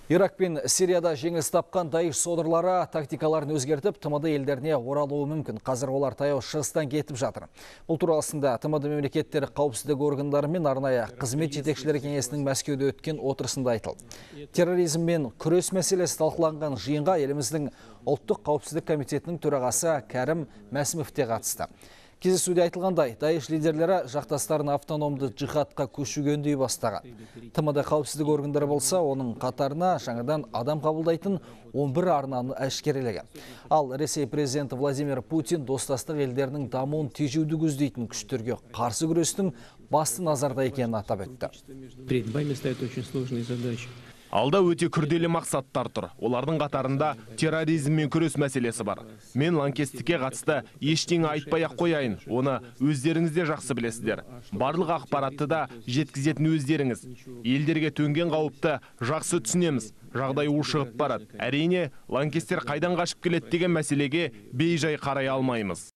Ирак пен Сирияда жеңіліс тапқан Даиш содырлары тактикаларын өзгертіп, ТМД елдеріне оралуы мүмкін. Қазір олар таяу шығыстан кетіп жатыр. Бұл турасында ТМД мемлекеттері қауіпсіздік органдары мен арнайы қызмет жетекшілері кеңесінің Мәскеуде өткен отырысында айтылды. Терроризммен күрес мәселесі талқыланған жиынға еліміздің ұлттық қауіпсіздік комитетінің төрағасы Кәрім Мәсімов те қатысты. Кездесуде айтылғандай, Даиш лидерлері жақтастарын автономды джихадқа көшігендей бастаған. ТМД қауіпсіздік органдары болса, оның қатарына жаңадан адам қабылдайтын 11 арнаны әшкерелеген. Ал Ресей президенті Владимир Путин достастық елдерінің дамуын тежеуді көздейтін күштерге қарсы күрестің басты назарда екенін атап өтті. Перед вами стоит очень сложная задача. Алда өте күрделі мақсаттар тұр. Олардың қатарында терроризммен күрес мәселесі бар. Мен лаңкестікке қатысты ештеңе айтпай-ақ қояйын. Оны өздеріңіз де жақсы білесіздер. Барлық ақпаратты да жеткізетін өздеріңіз. Елдерге төнген қауіпті жақсы түсінеміз. Жағдай ушығып барады. Әрине, лаңкестер қайдан қашып келеді деген мәселеге бейжай қарай алмаймыз.